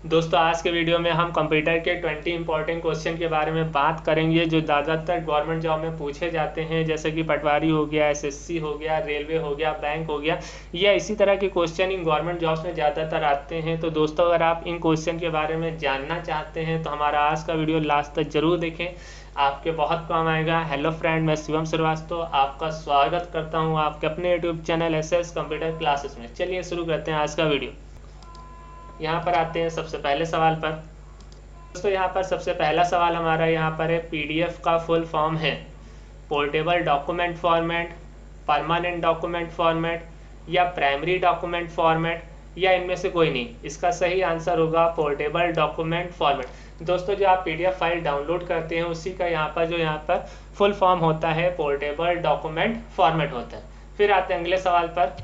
दोस्तों आज के वीडियो में हम कंप्यूटर के 20 इंपॉर्टेंट क्वेश्चन के बारे में बात करेंगे जो ज़्यादातर गवर्नमेंट जॉब में पूछे जाते हैं, जैसे कि पटवारी हो गया, एसएससी हो गया, रेलवे हो गया, बैंक हो गया, या इसी तरह के क्वेश्चन इन गवर्नमेंट जॉब्स में ज़्यादातर आते हैं। तो दोस्तों अगर आप इन क्वेश्चन के बारे में जानना चाहते हैं तो हमारा आज का वीडियो लास्ट तक जरूर देखें, आपके बहुत काम आएगा। हेलो फ्रेंड, मैं शिवम श्रीवास्तव आपका स्वागत करता हूँ आपके अपने YouTube channel SS computer classes में। चलिए शुरू करते हैं आज का वीडियो। यहाँ पर आते हैं सबसे पहले सवाल पर। दोस्तों यहाँ पर सबसे पहला सवाल हमारा यहाँ पर है, पीडीएफ का फुल फॉर्म है portable document format, permanent document format या प्राइमरी डॉक्यूमेंट फॉर्मेट, या इनमें से कोई नहीं। इसका सही आंसर होगा पोर्टेबल डॉक्यूमेंट फॉर्मेट। दोस्तों जो आप पीडीएफ फाइल डाउनलोड करते हैं उसी का यहाँ पर फुल फॉर्म होता है पोर्टेबल डॉक्यूमेंट फॉर्मेट होता है। फिर आते हैं अगले सवाल पर,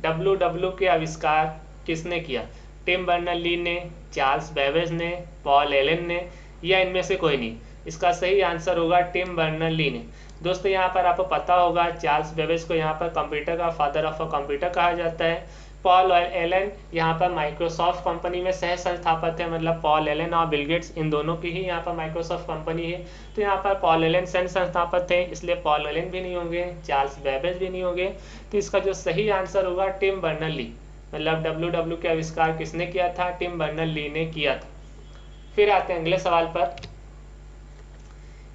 डब्ल्यू के आविष्कार किसने किया? टिम बर्नर्स-ली ने, चार्ल्स बेबेज ने, पॉल एलन ने, या इनमें से कोई नहीं। इसका सही आंसर होगा टिम बर्नर्स-ली ने। दोस्तों यहाँ पर आपको पता होगा चार्ल्स बेबेज को यहाँ पर कंप्यूटर का फादर ऑफ कंप्यूटर कहा जाता है। पॉल और एलन यहाँ पर माइक्रोसॉफ्ट कंपनी में सह संस्थापक है, मतलब पॉल एलन और बिल गेट्स इन दोनों की ही यहाँ पर माइक्रोसॉफ्ट कंपनी है। तो यहाँ पर पॉल एलन सह संस्थापक थे, इसलिए पॉल एलन भी नहीं होंगे, चार्ल्स बेबेज भी नहीं होंगे। तो इसका जो सही आंसर होगा टिम बर्नर्स-ली, मतलब डब्ल्यू के आविष्कार किसने किया था? टिम बर्नर्स-ली ने किया था। फिर आते हैं अगले सवाल पर,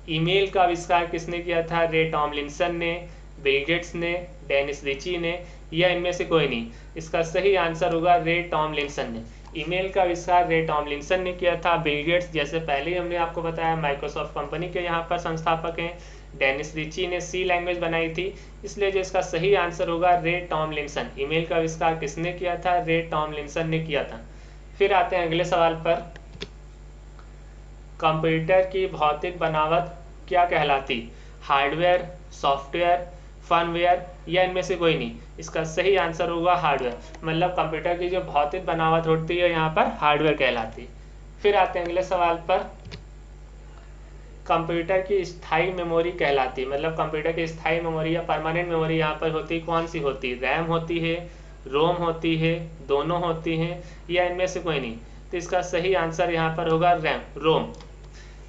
ईमेल का आविष्कार किसने किया था? रे टॉमलिंसन ने, बिल गेट्स ने, डेनिस रिची ने, या इनमें से कोई नहीं। इसका सही आंसर होगा रे टॉमलिंसन ने। ईमेल का आविष्कार रे टॉमलिंसन ने किया था। बिल गेट्स जैसे पहले ही हमने आपको बताया माइक्रोसॉफ्ट कंपनी के यहाँ पर संस्थापक हैं। डेनिस रिची ने सी लैंग्वेज बनाई थी, इसलिए जो इसका सही आंसर होगा रे टॉमलिंसन। ईमेल का आविष्कार किसने किया था? रे टॉमलिंसन ने किया था। फिर आते हैं अगले सवाल पर, कंप्यूटर की भौतिक बनावट क्या कहलाती? हार्डवेयर, सॉफ्टवेयर, फर्मवेयर, या इनमें से कोई नहीं। इसका सही आंसर होगा हार्डवेयर, मतलब कंप्यूटर की जो भौतिक बनावट होती है यहाँ पर हार्डवेयर कहलाती है। फिर आते हैं अगले सवाल पर, कंप्यूटर की स्थायी मेमोरी कहलाती है, मतलब कंप्यूटर की स्थायी मेमोरी या परमानेंट मेमोरी यहाँ पर होती कौन सी होती है? रैम होती है, रोम होती है, दोनों होती हैं, या इनमें से कोई नहीं। तो इसका सही आंसर यहाँ पर होगा रोम।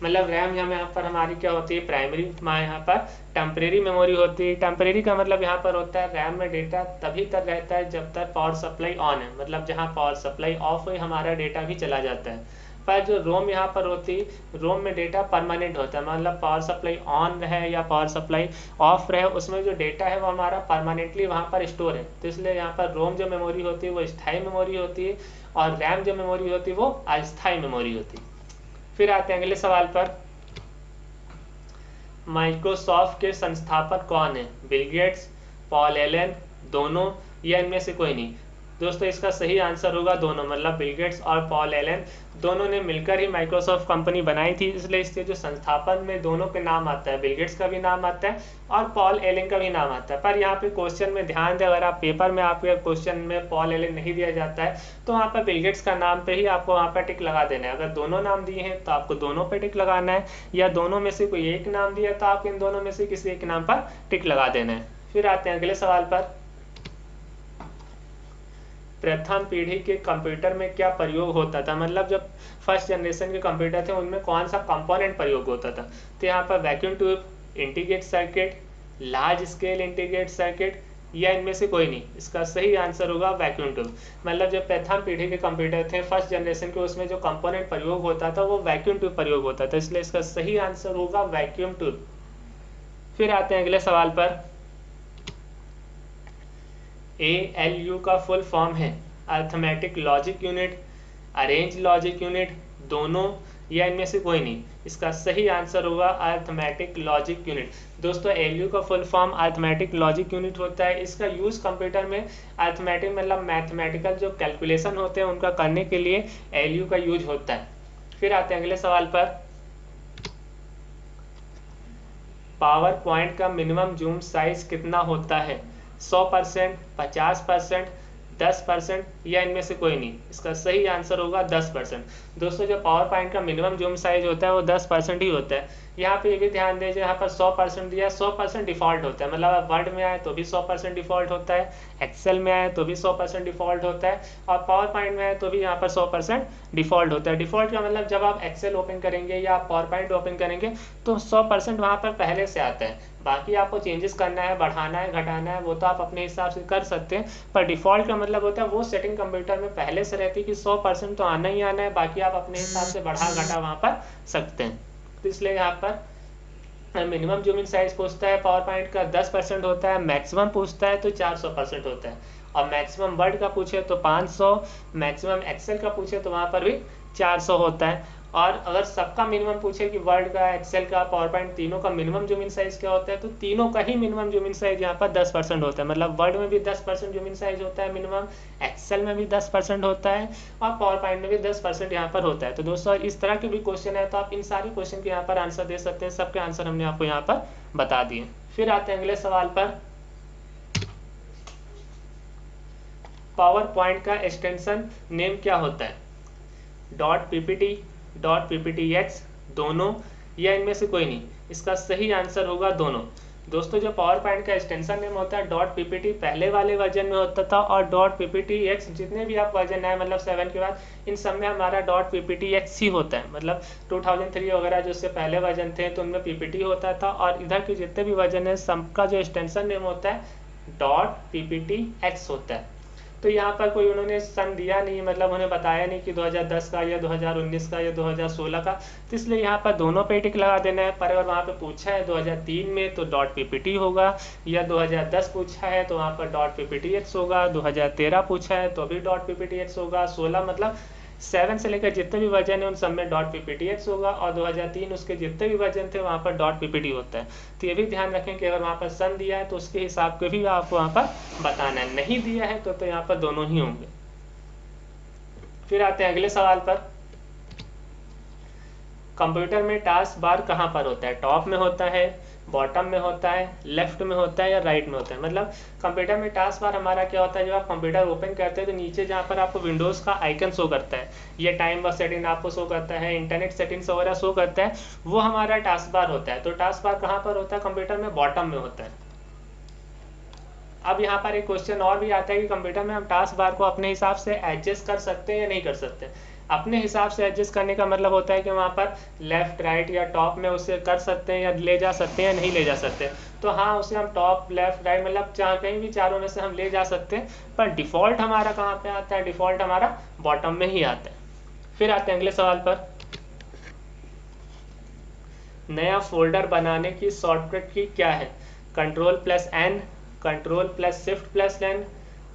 मतलब रैम यहाँ पर हमारी क्या होती है? प्राइमरी, यहाँ पर टेम्परेरी मेमोरी होती है। टेम्परेरी का मतलब यहाँ पर होता है रैम में डेटा तभी तक रहता है जब तक पावर सप्लाई ऑन है, मतलब जहाँ पावर सप्लाई ऑफ हुई हमारा डेटा भी चला जाता है। पर जो रोम यहाँ पर होती है, रोम में डेटा परमानेंट होता है, मतलब पावर सप्लाई ऑन रहे या पावर सप्लाई ऑफ रहे, उसमें जो डेटा है वो हमारा परमानेंटली वहाँ पर स्टोर है। तो इसलिए यहाँ पर रोम जो मेमोरी होती है वो स्थायी मेमोरी होती है, और रैम जो मेमोरी होती है वो अस्थायी मेमोरी होती है। फिर आते हैं अगले सवाल पर, माइक्रोसॉफ्ट के संस्थापक कौन है? बिल गेट्स, पॉल एलन, दोनों, या इनमें से कोई नहीं। दोस्तों इसका सही आंसर होगा दोनों, मतलब बिल गेट्स और पॉल एलन दोनों ने मिलकर ही माइक्रोसॉफ्ट कंपनी बनाई थी, इसलिए इसके जो संस्थापक में दोनों के नाम आता है, बिल गेट्स का भी नाम आता है और पॉल एलन का भी नाम आता है। पर यहाँ पे क्वेश्चन में ध्यान दें, अगर आप पेपर में आपके क्वेश्चन में पॉल एलन नहीं दिया जाता है तो वहाँ पर बिल गेट्स का नाम पे ही आपको वहाँ पर टिक लगा देना है। अगर दोनों नाम दिए हैं तो आपको दोनों पे टिक लगाना है, या दोनों में से कोई एक नाम दिया तो आप इन दोनों में से किसी एक नाम पर टिक लगा देना है। फिर आते हैं अगले सवाल पर, प्रथम पीढ़ी के कंप्यूटर में क्या प्रयोग होता था? मतलब जब फर्स्ट जनरेशन के कंप्यूटर थे उनमें कौन सा कंपोनेंट प्रयोग होता था? तो यहाँ पर vacuum tube, integrated circuit, large scale integrated circuit, या इनमें से कोई नहीं। इसका सही आंसर होगा वैक्यूम ट्यूब। मतलब जब प्रथम पीढ़ी के कंप्यूटर थे फर्स्ट जनरेशन के, उसमें जो कंपोनेंट प्रयोग होता था वो वैक्यूम ट्यूब प्रयोग होता था, इसलिए इसका सही आंसर होगा वैक्यूम ट्यूब। फिर आते हैं अगले सवाल पर, ALU का फुल फॉर्म है arithmetic logic unit, arrange logic unit, दोनों, या इनमें से कोई नहीं। इसका सही आंसर होगा अर्थमेटिक लॉजिक यूनिट। दोस्तों ALU का full form arithmetic logic unit होता है। इसका यूज कंप्यूटर में अर्थमेटिक मतलब मैथमेटिकल जो कैलकुलेशन होते हैं उनका करने के लिए ALU का यूज होता है। फिर आते हैं अगले सवाल पर, पावर पॉइंट का मिनिमम जूम साइज कितना होता है? 100%, 50%, 10%, या इनमें से कोई नहीं। इसका सही आंसर होगा 10%। दोस्तों जो पावर पॉइंट का मिनिमम जूम साइज होता है वो 10% ही होता है। यहाँ पे ये भी ध्यान दीजिए, यहाँ पर 100% दिया, 100% डिफॉल्ट होता है, मतलब आप वर्ड में आए तो भी 100% डिफॉल्ट होता है, एक्सेल में आए तो भी 100% डिफॉल्ट होता है, और पावर पॉइंट में आए तो भी यहाँ पर 100% डिफॉल्ट होता है। डिफॉल्ट का मतलब जब आप एक्सेल ओपन करेंगे या आप पावर पॉइंट ओपन करेंगे तो 100% वहाँ पर पहले से आता है। बाकी आपको चेंजेस करना है, बढ़ाना है, घटाना है, वो तो आप अपने हिसाब से कर सकते हैं, पर डिफॉल्ट का मतलब होता है वो सेटिंग कंप्यूटर में पहले से रहती है कि 100% तो आना ही आना है, बाकी आप अपने हिसाब से बढ़ा घटा वहाँ पर सकते हैं। तो इसलिए यहाँ पर मिनिमम जूम इन साइज पूछता है पावर पॉइंट का 10% होता है, मैक्सिमम पूछता है तो 400% होता है, और मैक्सिमम वर्ड का पूछे तो 500, मैक्सिमम एक्सेल का पूछे तो वहाँ पर भी 400 होता है। और अगर सबका मिनिमम पूछे कि वर्ड का, एक्सेल का, पावर पॉइंट तीनों का मिनिमम जूम इन साइज क्या होता है, तो तीनों का ही मिनिमम जूम इन साइज यहाँ पर 10% होता है, मतलब वर्ड में भी 10% जूम इन साइज होता है मिनिमम, एक्सेल में भी 10% होता है, और पावर पॉइंट में भी 10% यहाँ पर होता है। तो दोस्तों इस तरह के भी क्वेश्चन है तो आप इन सारे क्वेश्चन के यहाँ पर आंसर दे सकते हैं, सबके आंसर हमने आपको यहाँ पर बता दिए। फिर आते हैं अगले सवाल पर, पावर पॉइंट का एक्सटेंशन नेम क्या होता है, .ppt, .pptx, दोनों, या इनमें से कोई नहीं। इसका सही आंसर होगा दोनों। दोस्तों जो पावर पॉइंट का एक्सटेंशन नेम होता है .ppt पहले वाले वर्जन में होता था, और .pptx जितने भी आप वर्जन आए मतलब 7 के बाद, इन सब में हमारा .pptx ही होता है, मतलब 2003 वगैरह जो उससे पहले वर्जन थे तो उनमें ppt होता था, और इधर के जितने भी वर्जन है सबका जो एक्सटेंशन नेम होता है .pptx होता है। तो यहाँ पर कोई उन्होंने सन दिया नहीं, मतलब उन्हें बताया नहीं कि 2010 का या 2019 का या 2016 का, तो इसलिए यहाँ पर दोनों पे टिक लगा देना है। पर अगर वहाँ पे पूछा है 2003 में तो .ppt होगा, या 2010 पूछा है तो वहाँ पर .pptx होगा, 2013 पूछा है तो अभी .pptx होगा, 16 मतलब 7 से लेकर जितने भी वर्जन है उन सब में .pptx होगा, और 2003 उसके जितने भी वर्जन थे वहाँ पर .ppt होता है। तो ये भी ध्यान रखें कि अगर वहाँ पर सन दिया है तो उसके हिसाब के भी आपको वहाँ पर बताना है, नहीं दिया है तो यहाँ पर दोनों ही होंगे। फिर आते हैं अगले सवाल पर, कंप्यूटर में टास्क बार कहाँ पर होता है, टॉप में होता है, बॉटम में होता है, लेफ्ट में होता है, या राइट में होता है। मतलब कंप्यूटर में टास्क बार हमारा क्या होता है, जब आप कंप्यूटर ओपन करते हैं तो नीचे जहाँ पर आपको विंडोज़ का आइकन शो करता है, ये टाइम व सेटिंग आपको शो करता है, इंटरनेट सेटिंग्स वगैरह शो करता है, वो हमारा टास्क बार होता है। तो टास्क बार कहाँ पर होता है कंप्यूटर में, बॉटम में होता है। अब यहाँ पर एक क्वेश्चन और भी आता है कि कंप्यूटर में हम टास्क बार को अपने हिसाब से एडजस्ट कर सकते हैं या नहीं कर सकते। अपने हिसाब से एडजस्ट करने का मतलब होता है कि वहाँ पर लेफ्ट, राइट या टॉप में उसे कर सकते हैं, या ले जा सकते हैं या नहीं ले जा सकते। तो हाँ, उसे हम टॉप, लेफ्ट, राइट मतलब चाहे कहीं भी चारों में से हम ले जा सकते हैं, पर डिफ़ॉल्ट हमारा कहाँ पे आता है, डिफ़ॉल्ट हमारा बॉटम में ही आता है। फिर आते हैं अगले सवाल पर, नया फोल्डर बनाने की शॉर्टकट की क्या है, Ctrl+N, Ctrl+Shift+N,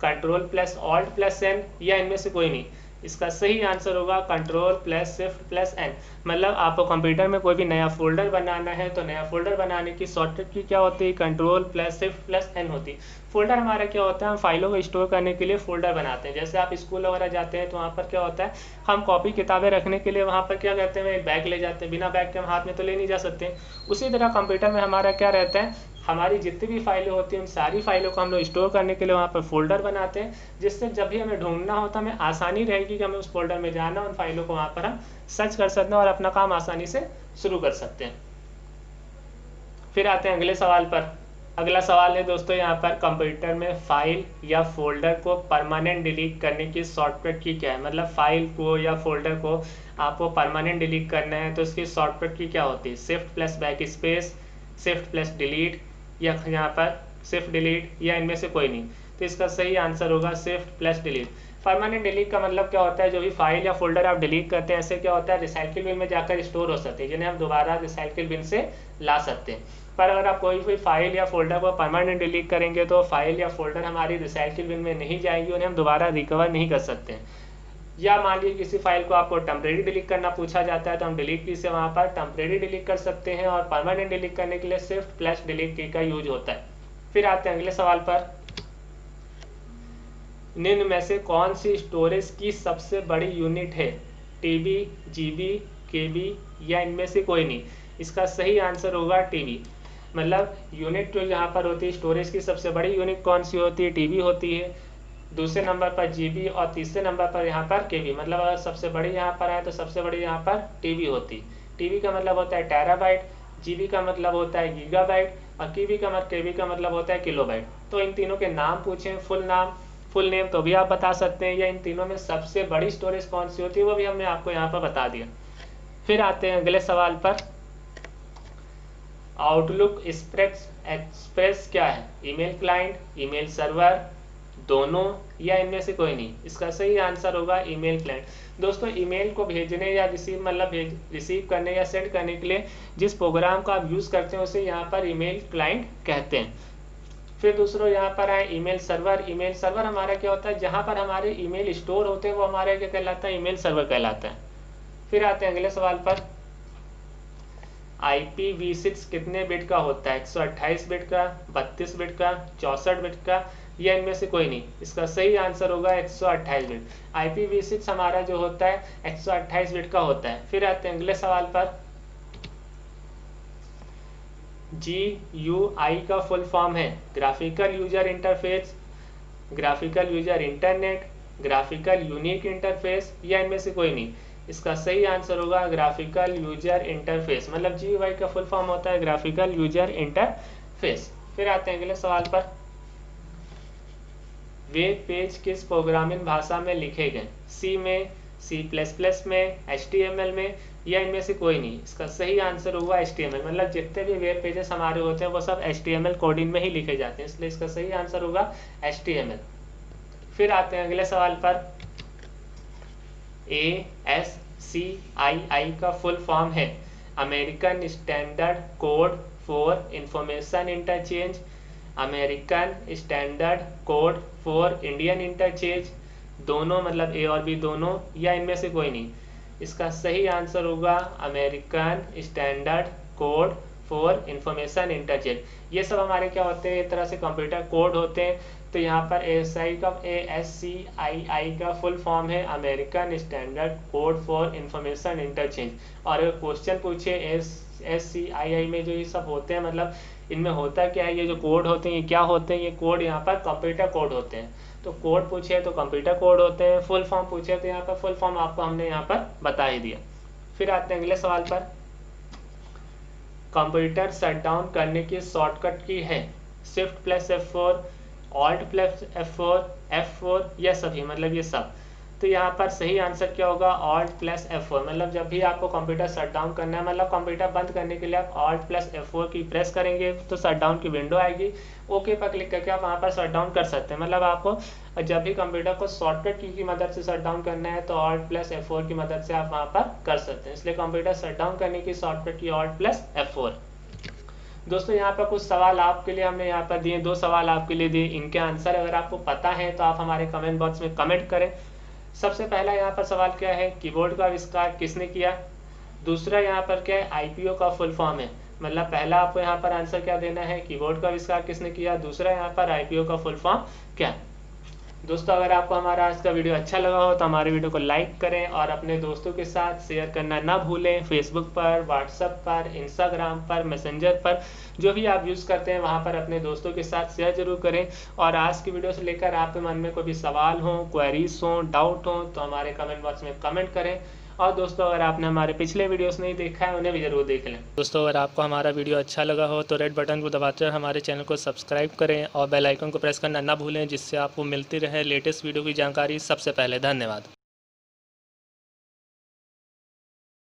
Ctrl+Alt+N, या इनमें से कोई नहीं। इसका सही आंसर होगा Ctrl+Shift+N। मतलब आपको कंप्यूटर में कोई भी नया फोल्डर बनाना है तो नया फोल्डर बनाने की शॉर्टकट की क्या होती है, Ctrl+Shift+N होती है। फोल्डर हमारा क्या होता है, हम फाइलों को स्टोर करने के लिए फोल्डर बनाते हैं। जैसे आप स्कूल वगैरह जाते हैं तो वहाँ पर क्या होता है, हम कॉपी किताबें रखने के लिए वहाँ पर क्या करते हैं, एक बैग ले जाते हैं, बिना बैग के हम हाथ में तो ले नहीं जा सकते। उसी तरह कंप्यूटर में हमारा क्या रहता है, हमारी जितनी भी फाइलें होती हैं उन सारी फाइलों को हम लोग स्टोर करने के लिए वहाँ पर फोल्डर बनाते हैं, जिससे जब भी हमें ढूंढना होता है हमें आसानी रहेगी कि हमें उस फोल्डर में जाना, उन फाइलों को वहाँ पर हम सर्च कर सकते हैं और अपना काम आसानी से शुरू कर सकते हैं। फिर आते हैं अगले सवाल पर। अगला सवाल है दोस्तों यहाँ पर, कंप्यूटर में फाइल या फोल्डर को परमानेंट डिलीट करने की शॉर्टकट की क्या है। मतलब फाइल को या फोल्डर को आपको परमानेंट डिलीट करना है तो इसकी शॉर्टकट की क्या होती है, Shift+Backspace, Shift+Delete, या यहाँ पर Shift Delete, या इनमें से कोई नहीं। तो इसका सही आंसर होगा Shift+Delete। परमानेंट डिलीट का मतलब क्या होता है, जो भी फाइल या फोल्डर आप डिलीट करते हैं ऐसे क्या होता है, रिसाइकिल बिन में जाकर स्टोर हो सकते हैं, जिन्हें हम दोबारा रिसाइकिल बिन से ला सकते हैं। पर अगर आप कोई भी फाइल या फोल्डर को परमानेंट डिलीट करेंगे तो फाइल या फोल्डर हमारी रिसाइकिल बिन में नहीं जाएगी, उन्हें हम दोबारा रिकवर नहीं कर सकते हैं। या मान लीजिए किसी फाइल को आपको टेम्परेरी डिलीट करना पूछा जाता है तो हम डिलीट की से वहाँ पर टेम्परेरी डिलीट कर सकते हैं, और परमानेंट डिलीट करने के लिए Shift+Delete की का यूज होता है। फिर आते हैं अगले सवाल पर, निम्न में से कौन सी स्टोरेज की सबसे बड़ी यूनिट है, टीबी, जीबी, केबी, या इनमें से कोई नहीं। इसका सही आंसर होगा टीबी। मतलब यूनिट जो यहाँ पर होती है स्टोरेज की सबसे बड़ी यूनिट कौन सी होती है, टीबी होती है, दूसरे नंबर पर जीबी, और तीसरे नंबर पर यहाँ पर केबी। मतलब अगर सबसे बड़ी यहाँ पर है तो सबसे बड़ी यहाँ पर टीबी होती है। टीबी का मतलब होता है टेराबाइट, जीबी का मतलब होता है गीगाबाइट, और केबी का मतलब होता है किलोबाइट। तो इन तीनों के नाम पूछें, फुल नेम तो भी आप बता सकते हैं, या इन तीनों में सबसे बड़ी स्टोरेज कौन सी होती है वो भी हमने आपको यहाँ पर बता दिया। फिर आते हैं अगले सवाल पर, आउटलुक एक्सप्रेस क्या है? ईमेल क्लाइंट, ईमेल सर्वर, दोनों, या इनमें से कोई नहीं? इसका सही आंसर होगा ईमेल क्लाइंट। दोस्तों ईमेल को भेजने या रिसीव करने या सेंड करने के लिए जिस प्रोग्राम का आप यूज़ करते हैं उसे यहाँ पर ईमेल क्लाइंट कहते हैं। फिर दूसरा यहाँ पर आए ईमेल सर्वर। ईमेल सर्वर हमारा क्या होता है? जहाँ पर हमारे ईमेल स्टोर होते हैं वो हमारे क्या कहलाता है? ईमेल सर्वर कहलाता है। फिर आते हैं अगले सवाल पर, IPv6 कितने बिट का होता है? 128 बिट का, 32 बिट का, 64 बिट का, या इनमें से कोई नहीं? इसका सही आंसर होगा 128 बिट। IPv6 हमारा जो होता है 128 बिट का होता है। फिर आते हैं अगले सवाल पर, GUI का फुल फॉर्म है graphical user interface, graphical user internet, graphical unique interface, या इनमें से कोई नहीं? इसका सही आंसर होगा ग्राफिकल यूजर इंटरफेस। मतलब GUI का फुल फॉर्म होता है ग्राफिकल यूजर इंटरफेस। फिर आते हैं अगले सवाल पर, वेब पेज किस प्रोग्रामिंग भाषा में लिखे गए? C में, C++ में, HTML में, या इनमें से कोई नहीं? इसका सही आंसर होगा HTML। मतलब जितने भी वेब पेजेस हमारे होते हैं वो सब HTML कोडिंग में ही लिखे जाते हैं, इसलिए इसका सही आंसर होगा HTML। फिर आते हैं अगले सवाल पर, ASCII का फुल फॉर्म है American standard code for information interchange, American standard code for Indian interchange, दोनों मतलब A और B दोनों, या इनमें से कोई नहीं? इसका सही आंसर होगा American standard code for information interchange. ये सब हमारे क्या होते हैं? एक तरह से कंप्यूटर कोड होते हैं। तो यहाँ पर ASCII का फुल फॉर्म है American standard code for information interchange. और अगर क्वेश्चन पूछे ASCII में जो ये सब होते हैं, मतलब इनमें होता क्या है? ये जो कोड होते हैं ये क्या होते हैं? ये कोड यहाँ पर कंप्यूटर कोड होते हैं। तो कोड पूछे तो कंप्यूटर कोड होते हैं, फुल फॉर्म पूछे तो यहाँ पर फुल फॉर्म आपको हमने यहाँ पर बता ही दिया। फिर आते हैं अगले सवाल पर, कंप्यूटर शट डाउन करने की शॉर्टकट की है Shift+F4, Alt+F4, F4, या सभी, मतलब ये सब? तो यहाँ पर सही आंसर क्या होगा? Alt+F4। मतलब जब भी आपको कंप्यूटर शट डाउन करना है, मतलब कंप्यूटर बंद करने के लिए आप Alt+F4 की प्रेस करेंगे तो शट डाउन की विंडो आएगी। ओके पर क्लिक करके आप वहाँ पर शट डाउन कर सकते हैं। मतलब आपको जब भी कंप्यूटर को शॉर्टकट की मदद से शट डाउन करना है तो Alt+F4 की मदद से आप वहाँ पर कर सकते हैं। इसलिए कंप्यूटर शट डाउन करने की शॉर्टकट की Alt+F4। दोस्तों यहाँ पर कुछ सवाल आपके लिए हमने यहाँ पर दिए, 2 सवाल आपके लिए दिए। इनके आंसर अगर आपको पता है तो आप हमारे कमेंट बॉक्स में कमेंट करें। सबसे पहला यहाँ पर सवाल क्या है? कीबोर्ड का आविष्कार किसने किया? दूसरा यहाँ पर क्या है? IPO का फुल फॉर्म है। मतलब पहला आपको यहाँ पर आंसर क्या देना है? कीबोर्ड का आविष्कार किसने किया? दूसरा यहाँ पर IPO का फुल फॉर्म क्या? दोस्तों अगर आपको हमारा आज का वीडियो अच्छा लगा हो तो हमारे वीडियो को लाइक करें और अपने दोस्तों के साथ शेयर करना ना भूलें। फेसबुक पर, व्हाट्सएप पर, इंस्टाग्राम पर, मैसेंजर पर, जो भी आप यूज़ करते हैं वहाँ पर अपने दोस्तों के साथ शेयर जरूर करें। और आज की वीडियो से लेकर आपके मन में कोई भी सवाल हो, क्वेरीज हो, डाउट हो तो हमारे कमेंट बॉक्स में कमेंट करें। और दोस्तों अगर आपने हमारे पिछले वीडियोस नहीं देखा है उन्हें भी जरूर देख लें। दोस्तों अगर आपको हमारा वीडियो अच्छा लगा हो तो रेड बटन को दबाकर हमारे चैनल को सब्सक्राइब करें और बेल आइकन को प्रेस करना ना भूलें, जिससे आपको मिलती रहे लेटेस्ट वीडियो की जानकारी सबसे पहले। धन्यवाद।